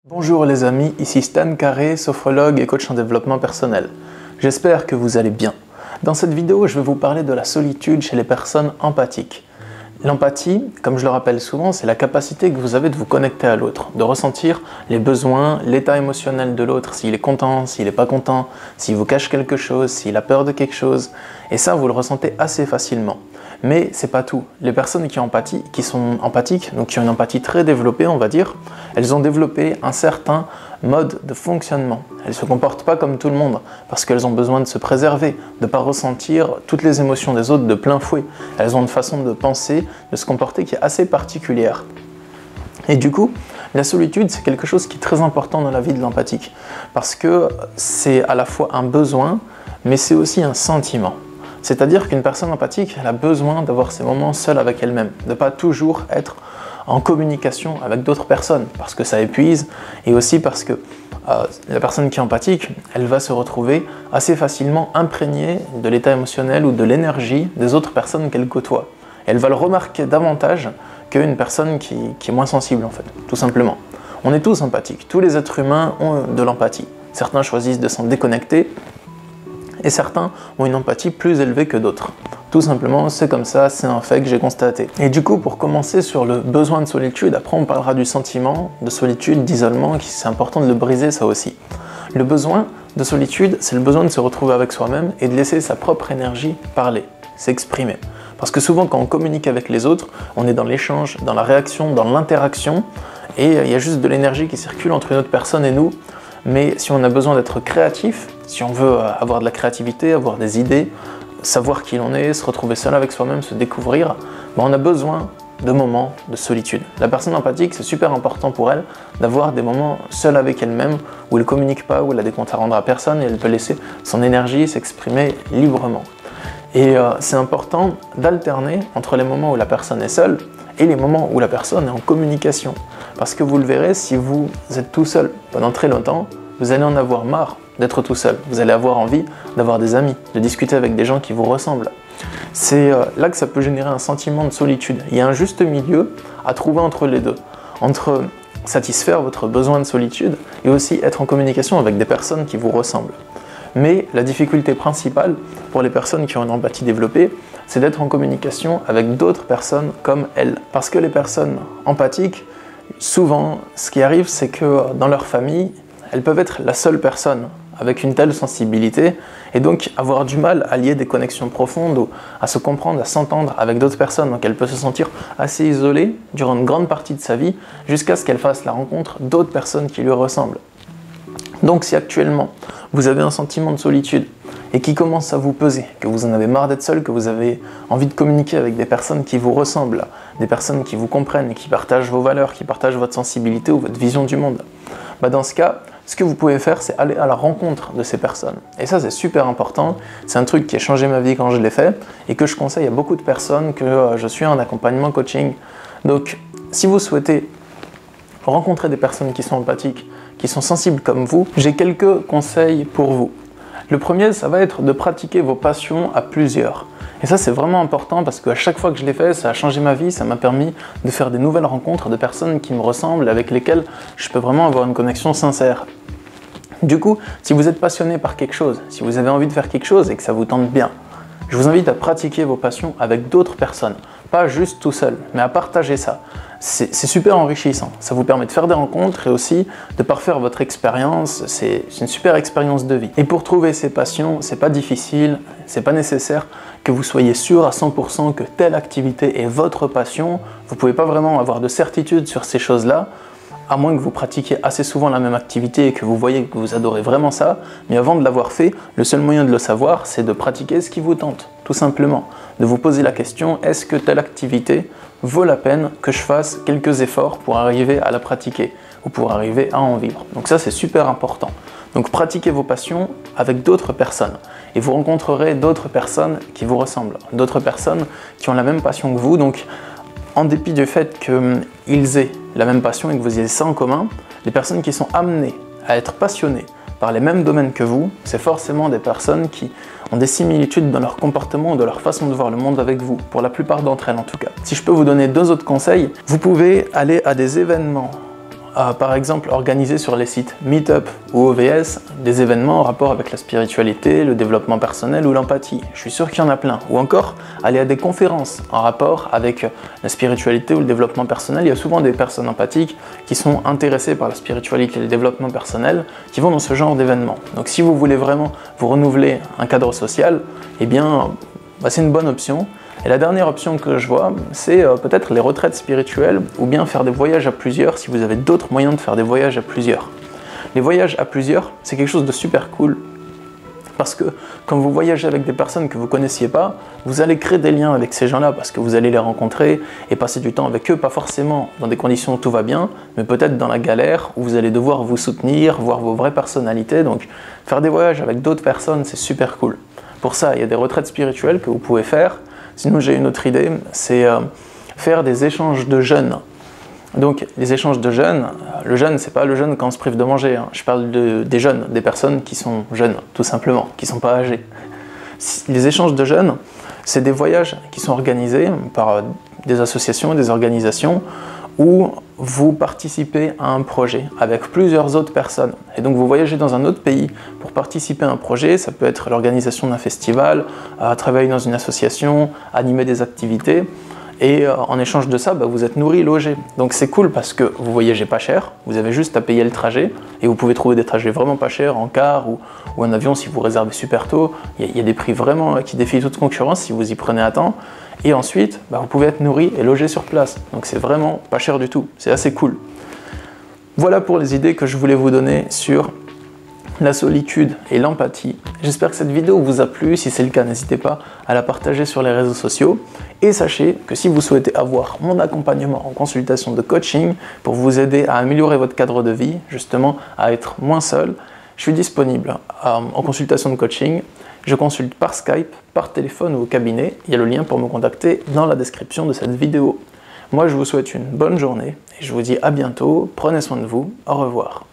Bonjour les amis, ici Stan Carré, sophrologue et coach en développement personnel. J'espère que vous allez bien. Dans cette vidéo, je vais vous parler de la solitude chez les personnes empathiques. L'empathie, comme je le rappelle souvent, c'est la capacité que vous avez de vous connecter à l'autre, de ressentir les besoins, l'état émotionnel de l'autre, s'il est content, s'il n'est pas content, s'il vous cache quelque chose, s'il a peur de quelque chose. Et ça, vous le ressentez assez facilement. Mais c'est pas tout. Les personnes qui sont empathiques, donc qui ont une empathie très développée, on va dire, elles ont développé un certain mode de fonctionnement. Elles ne se comportent pas comme tout le monde, parce qu'elles ont besoin de se préserver, de ne pas ressentir toutes les émotions des autres de plein fouet. Elles ont une façon de penser, de se comporter qui est assez particulière. Et du coup, la solitude, c'est quelque chose qui est très important dans la vie de l'empathique, parce que c'est à la fois un besoin, mais c'est aussi un sentiment. C'est-à-dire qu'une personne empathique, elle a besoin d'avoir ses moments seule avec elle-même, de ne pas toujours être en communication avec d'autres personnes, parce que ça épuise, et aussi parce que la personne qui est empathique, elle va se retrouver assez facilement imprégnée de l'état émotionnel ou de l'énergie des autres personnes qu'elle côtoie. Et elle va le remarquer davantage qu'une personne qui est moins sensible en fait, tout simplement. On est tous empathiques, tous les êtres humains ont de l'empathie. Certains choisissent de s'en déconnecter, et certains ont une empathie plus élevée que d'autres. Tout simplement, c'est comme ça, c'est un fait que j'ai constaté. Et du coup, pour commencer sur le besoin de solitude, après on parlera du sentiment de solitude, d'isolement, c'est important de le briser ça aussi. Le besoin de solitude, c'est le besoin de se retrouver avec soi-même et de laisser sa propre énergie parler, s'exprimer. Parce que souvent, quand on communique avec les autres, on est dans l'échange, dans la réaction, dans l'interaction, et il y a juste de l'énergie qui circule entre une autre personne et nous. Mais si on a besoin d'être créatif, si on veut avoir de la créativité, avoir des idées, savoir qui l'on est, se retrouver seul avec soi-même, se découvrir, on a besoin de moments de solitude. La personne empathique, c'est super important pour elle d'avoir des moments seule avec elle-même, où elle ne communique pas, où elle a des comptes à rendre à personne, et elle peut laisser son énergie s'exprimer librement. Et c'est important d'alterner entre les moments où la personne est seule et les moments où la personne est en communication. Parce que vous le verrez, si vous êtes tout seul pendant très longtemps, vous allez en avoir marre d'être tout seul. Vous allez avoir envie d'avoir des amis, de discuter avec des gens qui vous ressemblent. C'est là que ça peut générer un sentiment de solitude. Il y a un juste milieu à trouver entre les deux. Entre satisfaire votre besoin de solitude et aussi être en communication avec des personnes qui vous ressemblent. Mais la difficulté principale pour les personnes qui ont une empathie développée, c'est d'être en communication avec d'autres personnes comme elles. Parce que les personnes empathiques, souvent, ce qui arrive, c'est que dans leur famille, elles peuvent être la seule personne avec une telle sensibilité et donc avoir du mal à lier des connexions profondes ou à se comprendre, à s'entendre avec d'autres personnes. Donc elle peut se sentir assez isolée durant une grande partie de sa vie jusqu'à ce qu'elle fasse la rencontre d'autres personnes qui lui ressemblent. Donc si actuellement vous avez un sentiment de solitude et qui commence à vous peser, que vous en avez marre d'être seul, que vous avez envie de communiquer avec des personnes qui vous ressemblent, des personnes qui vous comprennent, qui partagent vos valeurs, qui partagent votre sensibilité ou votre vision du monde, dans ce cas, ce que vous pouvez faire, c'est aller à la rencontre de ces personnes. Et ça, c'est super important. C'est un truc qui a changé ma vie quand je l'ai fait et que je conseille à beaucoup de personnes que je suis en accompagnement coaching. Donc, si vous souhaitez rencontrer des personnes qui sont empathiques, qui sont sensibles comme vous, j'ai quelques conseils pour vous. Le premier, ça va être de pratiquer vos passions à plusieurs. Et ça, c'est vraiment important parce qu'à chaque fois que je l'ai fait, ça a changé ma vie, ça m'a permis de faire des nouvelles rencontres de personnes qui me ressemblent, avec lesquelles je peux vraiment avoir une connexion sincère. Du coup, si vous êtes passionné par quelque chose, si vous avez envie de faire quelque chose et que ça vous tente bien, je vous invite à pratiquer vos passions avec d'autres personnes. Pas juste tout seul, mais à partager ça. C'est super enrichissant. Ça vous permet de faire des rencontres et aussi de parfaire votre expérience. C'est une super expérience de vie. Et pour trouver ces passions, c'est pas difficile, c'est pas nécessaire que vous soyez sûr à 100% que telle activité est votre passion. Vous pouvez pas vraiment avoir de certitude sur ces choses-là, à moins que vous pratiquiez assez souvent la même activité et que vous voyez que vous adorez vraiment ça. Mais avant de l'avoir fait, le seul moyen de le savoir, c'est de pratiquer ce qui vous tente, tout simplement. De vous poser la question, est-ce que telle activité vaut la peine que je fasse quelques efforts pour arriver à la pratiquer ou pour arriver à en vivre. Donc ça, c'est super important. Donc pratiquez vos passions avec d'autres personnes et vous rencontrerez d'autres personnes qui vous ressemblent, d'autres personnes qui ont la même passion que vous. Donc en dépit du fait qu'ils aient la même passion et que vous ayez ça en commun, les personnes qui sont amenées à être passionnées par les mêmes domaines que vous, c'est forcément des personnes qui ont des similitudes dans leur comportement ou de leur façon de voir le monde avec vous, pour la plupart d'entre elles en tout cas. Si je peux vous donner deux autres conseils, vous pouvez aller à des événements par exemple organiser sur les sites Meetup ou OVS des événements en rapport avec la spiritualité, le développement personnel ou l'empathie. Je suis sûr qu'il y en a plein. Ou encore aller à des conférences en rapport avec la spiritualité ou le développement personnel. Il y a souvent des personnes empathiques qui sont intéressées par la spiritualité et le développement personnel qui vont dans ce genre d'événements. Donc si vous voulez vraiment vous renouveler un cadre social, eh bien c'est une bonne option. Et la dernière option que je vois, c'est peut-être les retraites spirituelles ou bien faire des voyages à plusieurs si vous avez d'autres moyens de faire des voyages à plusieurs. Les voyages à plusieurs, c'est quelque chose de super cool parce que quand vous voyagez avec des personnes que vous ne connaissiez pas, vous allez créer des liens avec ces gens-là parce que vous allez les rencontrer et passer du temps avec eux, pas forcément dans des conditions où tout va bien, mais peut-être dans la galère où vous allez devoir vous soutenir, voir vos vraies personnalités. Donc faire des voyages avec d'autres personnes, c'est super cool. Pour ça, il y a des retraites spirituelles que vous pouvez faire. Sinon, j'ai une autre idée, c'est faire des échanges de jeûne. Donc, les échanges de jeûne, le jeûne, c'est pas le jeûne quand on se prive de manger. Je parle des jeunes, des personnes qui sont jeunes, tout simplement, qui sont pas âgées. Les échanges de jeûne, c'est des voyages qui sont organisés par des associations et des organisations où vous participez à un projet avec plusieurs autres personnes. Et donc vous voyagez dans un autre pays pour participer à un projet, ça peut être l'organisation d'un festival, travailler dans une association, animer des activités, et en échange de ça, vous êtes nourri, logé. Donc c'est cool parce que vous voyagez pas cher, vous avez juste à payer le trajet, et vous pouvez trouver des trajets vraiment pas chers en car ou en avion si vous réservez super tôt. Il y a des prix vraiment qui défient toute concurrence si vous y prenez à temps. Et ensuite, vous pouvez être nourri et logé sur place. Donc c'est vraiment pas cher du tout, c'est assez cool. Voilà pour les idées que je voulais vous donner sur la solitude et l'empathie. J'espère que cette vidéo vous a plu. Si c'est le cas, n'hésitez pas à la partager sur les réseaux sociaux. Et sachez que si vous souhaitez avoir mon accompagnement en consultation de coaching pour vous aider à améliorer votre cadre de vie, justement à être moins seul, je suis disponible en consultation de coaching. Je consulte par Skype, par téléphone ou au cabinet. Il y a le lien pour me contacter dans la description de cette vidéo. Moi, je vous souhaite une bonne journée et je vous dis à bientôt. Prenez soin de vous. Au revoir.